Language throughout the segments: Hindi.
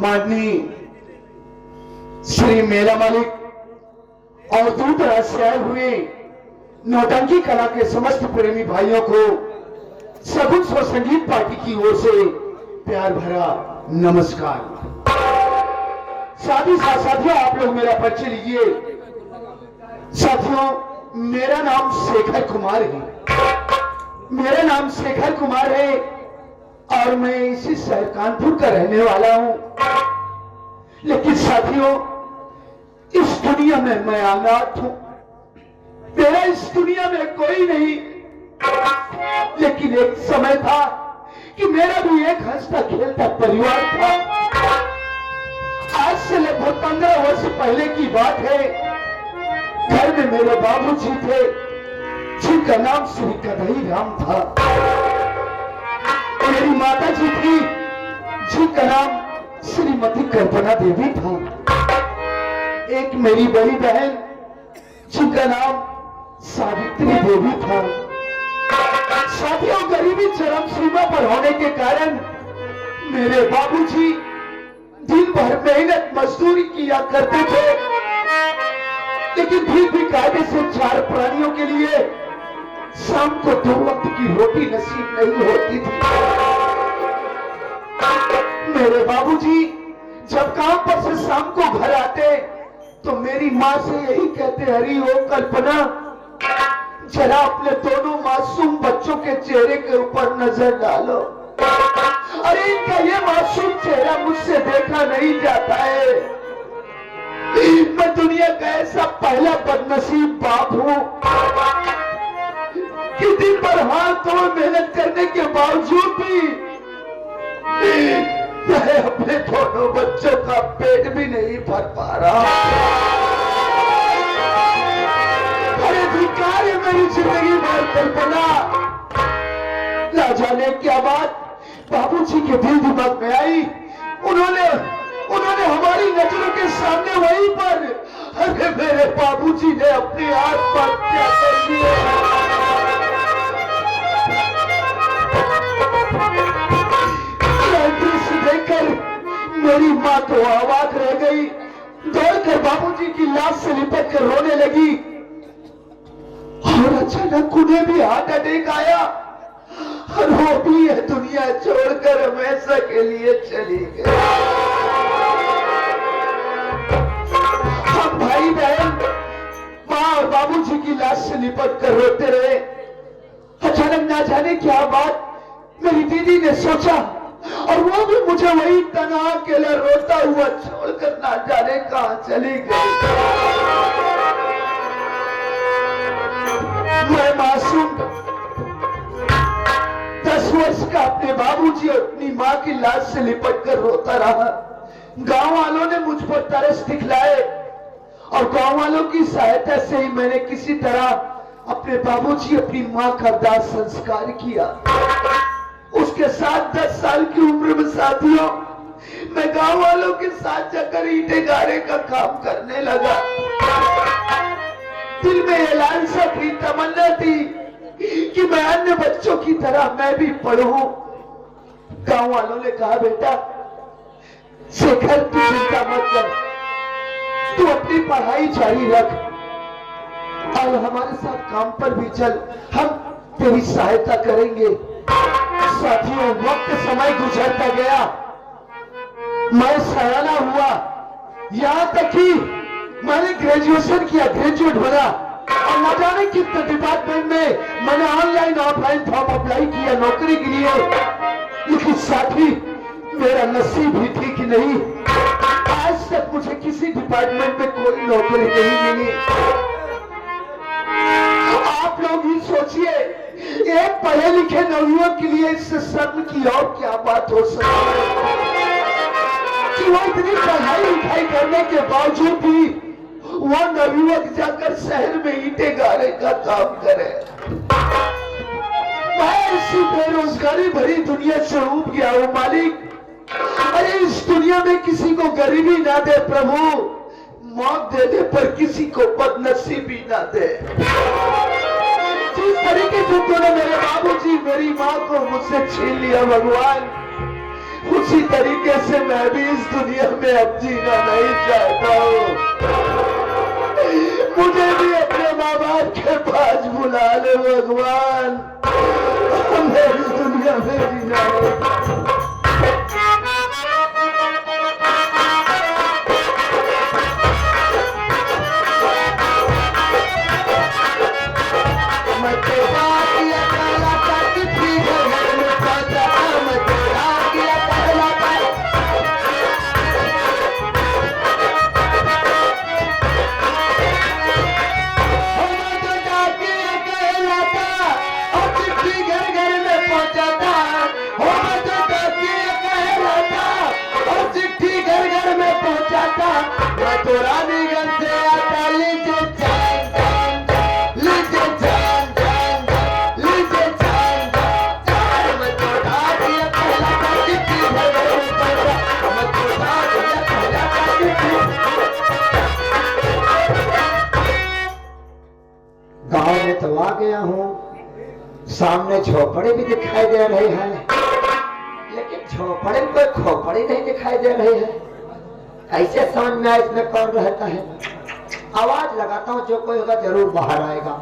माननीय श्री मेला मालिक और दूर दराज से आए हुए नौटंकी कला के समस्त प्रेमी भाइयों को सगुन स्वर संगीत पार्टी की ओर से प्यार भरा नमस्कार। साथियों आप लोग मेरा परिचय लीजिए। साथियों, मेरा नाम शेखर कुमार है। मेरा नाम शेखर कुमार है और मैं इसी शहर कानपुर का रहने वाला हूं। लेकिन साथियों, इस दुनिया में मैं अनाथ हूं। मेरा इस दुनिया में कोई नहीं। लेकिन एक समय था कि मेरा भी एक हंसता खेलता परिवार था। आज से लगभग 15 वर्ष पहले की बात है। घर में मेरे बाबूजी थे जिनका नाम श्री कन्हई राम था। मेरी माता जी थी जिनका नाम श्रीमती कल्पना देवी था। एक मेरी बड़ी बहन जिनका नाम सावित्री देवी था। साथियों, गरीबी चरम सीमा पर होने के कारण मेरे बाबूजी दिन भर मेहनत मजदूरी किया करते थे, लेकिन फिर भी कायदे से 4 प्राणियों के लिए शाम को 2 वक्त की रोटी नसीब नहीं होती थी। मेरे बाबूजी जब काम पर से शाम को घर आते तो मेरी माँ से यही कहते, हरी ओ कल्पना, जरा अपने दोनों मासूम बच्चों के चेहरे के ऊपर नजर डालो। अरे इनका ये मासूम चेहरा मुझसे देखा नहीं जाता है। मैं दुनिया का ऐसा पहला बदनसीब बाप हूं कि दिन भर हाथ तोड़ मेहनत करने के बावजूद भी मैं अपने दोनों बच्चों का पेट भी नहीं भर पा रहा। अरे धिक्कार है मेरी जिंदगी भर कल्पना। ना जाने क्या बात बाबूजी के दिल दिमाग में आई। उन्होंने हमारी नजरों के सामने वहीं पर अरे मेरे बाबूजी ने अपने आत्महत्या कर ली। देखकर मेरी माँ तो आवाज रह गई। दौड़कर बाबूजी की लाश से लिपट कर रोने लगी और अचानक उन्हें भी हार्ट अटैक आया और वो भी यह दुनिया छोड़कर हमेशा के लिए चली गई। हम भाई बहन माँ और बाबूजी की लाश से लिपट कर रोते रहे। अचानक ना जाने क्या बात मेरी दीदी ने सोचा और वो भी मुझे वही तना अकेला रोता हुआ छोड़कर ना जाने कहां चली गई। मैं मासूम 10 वर्ष का अपने बाबूजी और अपनी माँ की लाश से लिपट कर रोता रहा। गांव वालों ने मुझ पर तरस दिखलाए और गांव वालों की सहायता से ही मैंने किसी तरह अपने बाबूजी अपनी माँ का दाह संस्कार किया। उसके साथ 10 साल की उम्र में साथियों मैं गांव वालों के साथ जाकर ईंटे गाड़े का काम करने लगा। दिल में ये लालसा थी, तमन्ना थी कि मैं अन्य बच्चों की तरह मैं भी पढ़ूं। गांव वालों ने कहा, बेटा शेखर तू चिंता मत कर, तू अपनी पढ़ाई जारी रख और हमारे साथ काम पर भी चल, हम तेरी सहायता करेंगे। साथियों, वक्त समय गुजरता गया, मैं सयाना हुआ, यहां तक कि मैंने ग्रेजुएशन किया, ग्रेजुएट बना और न जाने कितने डिपार्टमेंट में मैंने ऑनलाइन ऑफलाइन फॉर्म अप्लाई किया नौकरी के लिए। लेकिन साथी, मेरा नसीब ही ठीक नहीं, आज तक मुझे किसी डिपार्टमेंट में कोई नौकरी नहीं मिली। आप लोग ही सोचिए, एक पढ़े लिखे नवयुवक के लिए इससे शर्म की और क्या बात हो सकती है कि वो इतनी पढ़ाई लिखाई करने के बावजूद भी वो नवयुवक जाकर शहर में ईंटे गाड़े का काम करे। मैं इसी बेरोजगारी भरी दुनिया से ऊब गया हूं मालिक। अरे इस दुनिया में किसी को गरीबी ना दे प्रभु, मौत दे दे पर किसी को बदनसीबी ना दे। जिस तरीके से तूने मेरे बाबूजी मेरी माँ को मुझसे छीन लिया भगवान, उस उसी तरीके से मैं भी इस दुनिया में अब जीना नहीं चाहता हूँ। मुझे भी अपने माँ बाप के पास बुला ले भगवान, मैं इस दुनिया में जीना नहीं चाहता। तो रानीगंज से आता लीजिए जान जान जान, लीजिए जान जान जान, लीजिए जान जान जान। मैं तो उठा दिया पहला का चिट्ठी भर में पड़ा, मैं तो उठा दिया पहला का चिट्ठी। गाँव में तो आ गया हूँ, सामने झोपड़े भी दिखाई दे रहे हैं, लेकिन झोपड़े में कोई खोपड़ी नहीं दिखाई दे रही है। ऐसे समझ में इसमें कौन रहता है? आवाज लगाता हूँ, जो कोई होगा जरूर बाहर आएगा।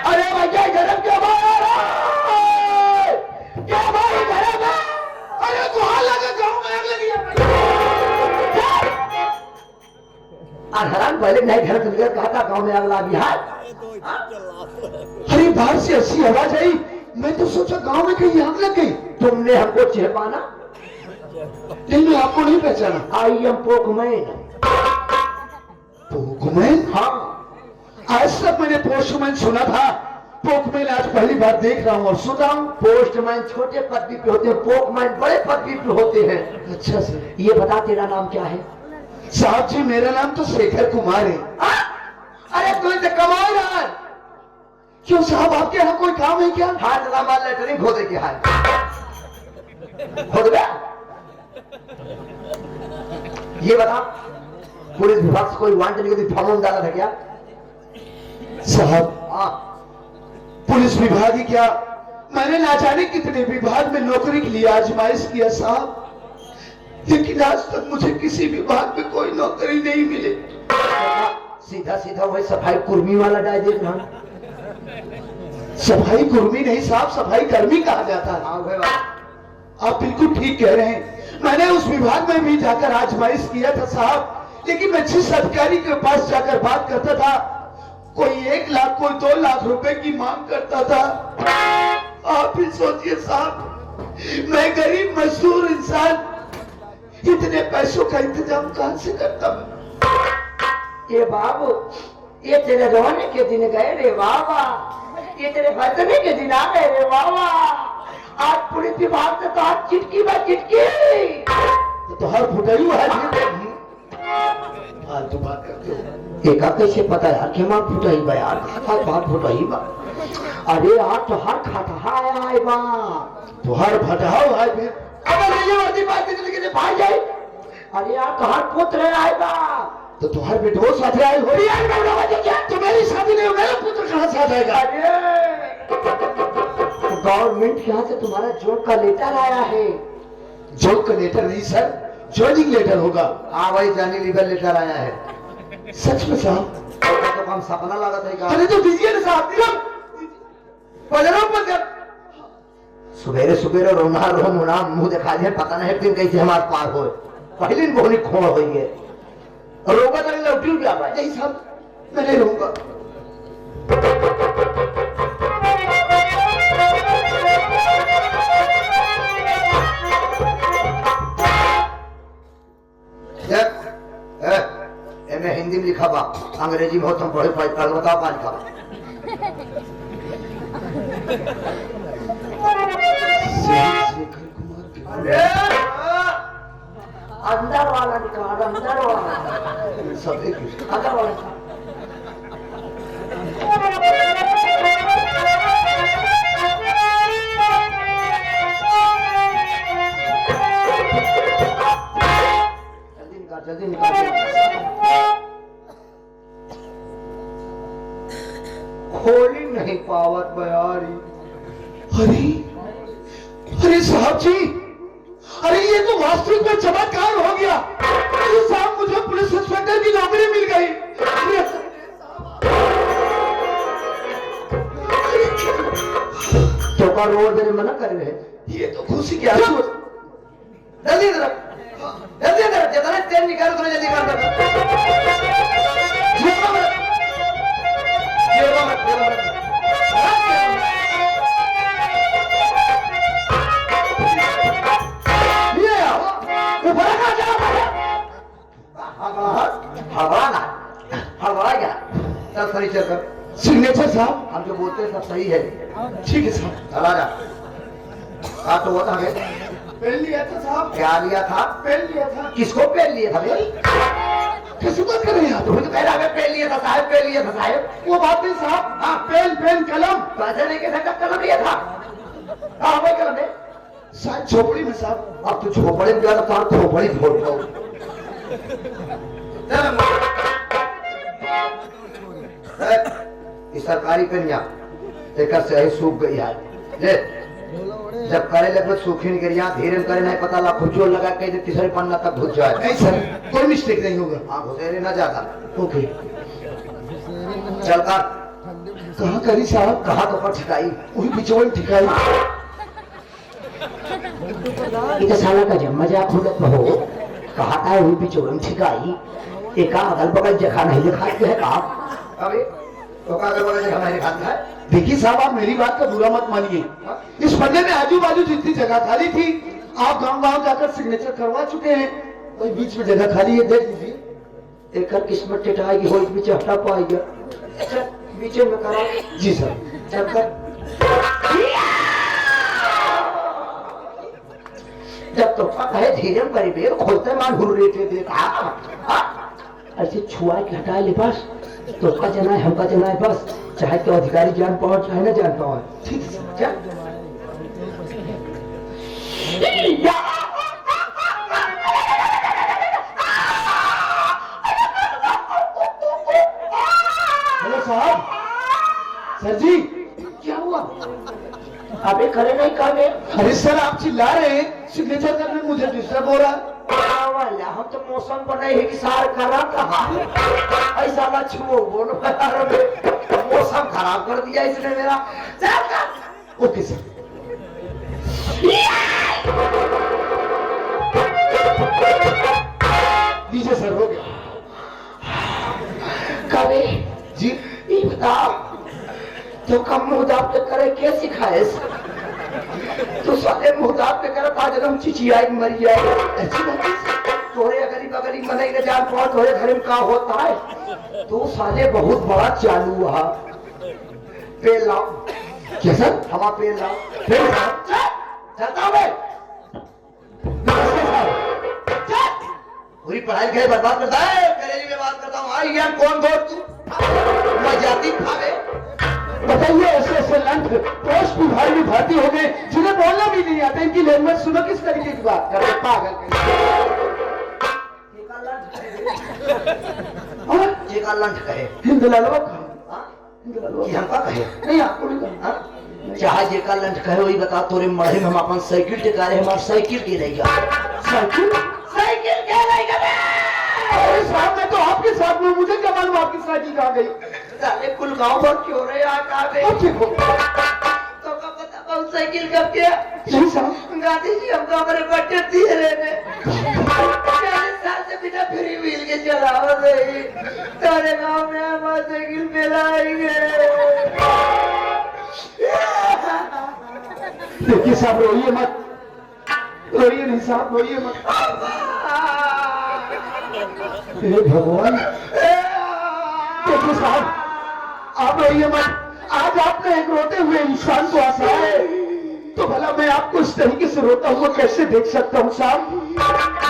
अरे भैया गरम क्या बाहर है? क्या भाई गरम है? अरे गुहार लगा, गाँव में आग लगी है। हैरान पहले नहीं घर चल गया, कहा था गाँव में आग लगी है। अरे बाहर से ऐसी आवाज आई, मैं तो सोचा गाँव में कहीं आग लग गई। तुमने हमको चेपाना, लेकिन आपको नहीं पहचाना। I am Pokemon. पोकमैन? हाँ, आज तक मैंने पोस्टमैन सुना था, पोकमैन आज पहली बार देख रहा हूँ और सुन रहा हूँ। पोस्टमैन छोटे पदवी पे होते हैं, पोकमैन बड़े पदवी पे होते हैं। अच्छा सर, ये बता तेरा नाम क्या है? साहब जी मेरा नाम तो शेखर कुमार है। अरे तू तो कमा रहा है। क्यों साहब, आपके यहाँ कोई काम है क्या? हाँ जरा मान लेटरिंग खोदे के हाल खोद गया। ये बता, पुलिस विभाग से कोई वांट नहीं होती, फॉर्म डाला था क्या? साहब पुलिस विभाग ही क्या, मैंने ना जाने कितने विभाग में नौकरी के लिए आजमाइश किया साहब, लेकिन आज तक मुझे किसी विभाग में कोई नौकरी नहीं मिली। सीधा सीधा वही सफाई कुर्मी वाला डायरेक्ट ना। सफाई कुर्मी नहीं साहब, सफाई कर्मी कहा जाता है। आप बिल्कुल ठीक कह रहे हैं, मैंने उस विभाग में भी जाकर आजमाइश किया था साहब, लेकिन मैं जिस अधिकारी के पास जाकर बात करता था, कोई 1 लाख कोई 2 लाख रुपए की मांग करता था। आप ही सोचिए साहब, मैं गरीब मजदूर इंसान इतने पैसों का इंतजाम कहां से करता हूं? ये बाबू, ये तेरे रोने के दिन गए रे बाबा, ये तेरे बचने के दिन आ गए रे बाबा। आज पुलिस विभाग से तो आज चिटकी बा चिटकी, तो हर फुटाई है। फालतू बात करते हो। एक कैसे पता यार कि मार फुटाई बा यार, बात फुटाई बा। अरे यार तो हर खटा आए बा, तो हर फटाओ है फिर। अगर ये वर्दी बात के भाई जाए, अरे यार तो हर पुत्र आए बा, तो तुम्हारे बेटो साथ आए हो यार। तो मेरी शादी नहीं हो, मेरा पुत्र कहां साथ आएगा? गवर्नमेंट यहाँ से तुम्हारा जॉब का लेटर आया है। जॉब का लेटर नहीं सर, ज्वाइनिंग लेटर होगा। हाँ भाई, ज्वाइनिंग लीगल लेटर आया है। सच में साहब? तो हम सपना लगा था। अरे तो दीजिए ना साहब, सुबेरे सुबेरे रोना रो मुना मुंह दिखा दिया, पता नहीं दिन कैसे हमारे पार हो। पहले बोनी खोड़ हो गई है, रोगा तो लौटी क्या भाई? नहीं साहब मैं नहीं रहूंगा। मैं हिंदी में लिखा बा, अंग्रेजी में हो तुम पढ़े पढ़ बताओ पांच का। अंदर वाला निकाल, अंदर वाला सब एक अंदर वाला। जल्दी निकाल। खोली नहीं पावत बयारी। अरे अरे साहब जी, अरे ये तो वास्तविक में चमत्कार हो गया। तो साहब मुझे पुलिस इंस्पेक्टर की नौकरी मिल गई। तो का रोड देने मना कर रहे, ये तो खुशी की आंसू। जल्दी इधर जल्दी इधर, जितना तेल निकालो उतना जल्दी कर दो। हवा क्या सब सही चल कर। सिग्नेचर साहब हम जो बोलते हैं सब सही है। ठीक है साहब। चला जा। तो वो था पेन लिया था साहब। क्या लिया था? पेन लिया था। किसको पेन लिया था भाई? कैसे बात कर रहे हैं आप? तो कह रहा है पेन लिया था साहब, पेन लिया था साहब। वो बात नहीं साहब। हाँ पेन पेन कलम। पैसे नहीं कैसे कब कलम लिया था? हाँ भाई कलम है शायद झोपड़ी में साहब। अब तू झोपड़ी में गया तो खोपड़ी फोड़ दो। सरकारी पेनिया एक से सूख गई है। ले जब करे लगभग सूखी नहीं करी, यहाँ धीरे करे नहीं पता ला खुजोर लगा के तीसरे पन्ना तक घुस जाए। नहीं सर कोई मिस्टेक नहीं होगा। हाँ घुसेरे ना जाता। ओके चल कर। कहाँ करी साहब? कहा तो पर ठिकाई वही बिचौल ठिकाई। इधर साला का जब मजाक खुलत में हो कहा था वही बिचौल ठिकाई। एक अगल बगल जगह नहीं दिखाती है कहा अभी तो अगल बगल जगह नहीं दिखाती है। देखिए साहब आप मेरी बात का बुरा मत मानिए। इस पन्ने में आजू बाजू जितनी जगह खाली थी आप गांव-गांव जाकर सिग्नेचर करवा चुके हैं। कोई बीच में जगह खाली है देख लीजिए। एक किस्मत टिटाएगी हो बीच हटा पाएगा। चल बीचे में करा। जी सर चल कर। जब तो है धीरे करीबे खोलते मान हुर रेटे देखा ऐसे छुआ के हटाए ले बस। तो का जना है हमका जना है बस, चाहे तो अधिकारी जान पाओ चाहे ना जान पाओ। ठीक है चल हेलो साहब। सर जी क्या हुआ? अबे खड़े नहीं कहे। अरे सर आप चिल्ला रहे हैं सिग्नेचर करने में मुझे डिस्टर्ब हो रहा है। हम तो मौसम बनाए है कि सार खराब कहा ऐसा ना छुओ बोलो मौसम खराब कर दिया इसने मेरा। Okay sir. लीजिए सर हो गया। कभी जी ये बताओ तो कम मुंह दाब पे करे क्या सिखाए? तो साले मुंह दाब पे करे आज हम चिचियाई मर जाए। ऐसी बात है तोरे अगली बगली मनाई न जान पाओ तोरे घर में का होता है। तो साले बहुत बड़ा चालू हुआ। पेड़ लाओ। क्या सर? हवा पेड़ लाओ। पेड़ साहब चलता मैं पूरी पढ़ाई लिखाई बर्बाद करता है। करेली में बात करता हूँ। आई यार कौन बोल तू? मैं जाती भावे बताइए ऐसे ऐसे लंठ पोस्ट विभाग में भर्ती हो गए जिन्हें बोलना भी नहीं आता। इनकी लैंग्वेज सुनो किस तरीके की बात कर रहे पागल। जेका लंठ कहे हिंदुलालवा कि हमका कहे नहीं आपको नहीं कहना। चाहे जेका लंठ कहे वही बता तोरे मढ़े में हम अपन साइकिल टिका रहे हमारे साइकिल की नहीं गया। साइकिल साइकिल क्या नहीं गया? अरे साहब मैं तो आपके साथ में मुझे क्या मालूम आपकी साइकिल कहाँ गई? साले कुल गांव भर क्यों रहे आ गए? ठीक हो तो कब पता बहुत साइकिल कब गया? नहीं साहब गांधी जी हमको हमारे बर्थडे दिए रहे 40 साल से बिना फ्री व्हील के चला रही तारे गांव में हमारे साइकिल पे लाएंगे। देखिए साहब रोइए मत। रोइए नहीं साहब रोइए मत। हे भगवान। देखिए साहब आप रोइए मत। आज आपने एक रोते हुए इंसान को हंसाया है तो भला मैं आपको इस तरीके से रोता हुआ कैसे देख सकता हूँ साहब?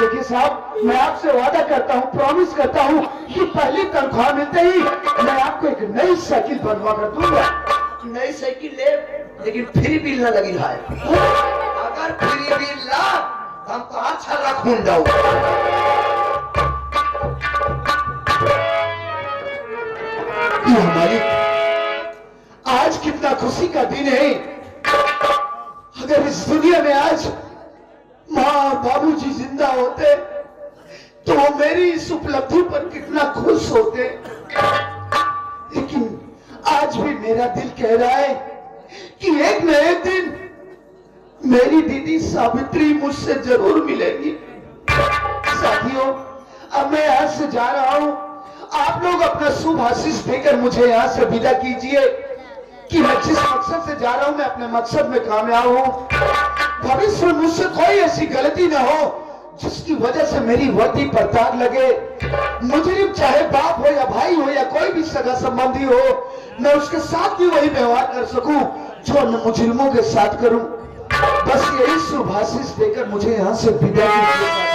देखिए साहब मैं आपसे वादा करता हूँ प्रॉमिस करता हूँ कि पहली तनख्वाह मिलते ही मैं आपको एक नई साइकिल बनवा कर दूंगा। नई साइकिल ले लेकिन फ्री बिल न लगी है। अगर फ्री बिल ला तो हम तो अच्छा रखूं जाऊ। हमारी आज कितना खुशी का दिन है। अगर इस दुनिया में आज माँ माँ और बाबूजी जिंदा होते तो वो मेरी इस उपलब्धि पर कितना खुश होते। लेकिन आज भी मेरा दिल कह रहा है कि एक न एक दिन मेरी दीदी सावित्री मुझसे जरूर मिलेगी। साथियों, अब मैं यहां से जा रहा हूं। आप लोग अपना शुभ आशीष देकर मुझे यहां से विदा कीजिए कि मैं जिस मकसद से जा रहा हूं मैं अपने मकसद में कामयाब हूं। भविष्य में मुझसे कोई ऐसी गलती ना हो जिसकी वजह से मेरी वर्दी पर दाग लगे। मुजरिम चाहे बाप हो या भाई हो या कोई भी सगा संबंधी हो, मैं उसके साथ भी वही व्यवहार कर सकूं जो मैं मुजरिमों के साथ करूं। बस यही शुभ आशीष देकर मुझे यहां से विदा कीजिए।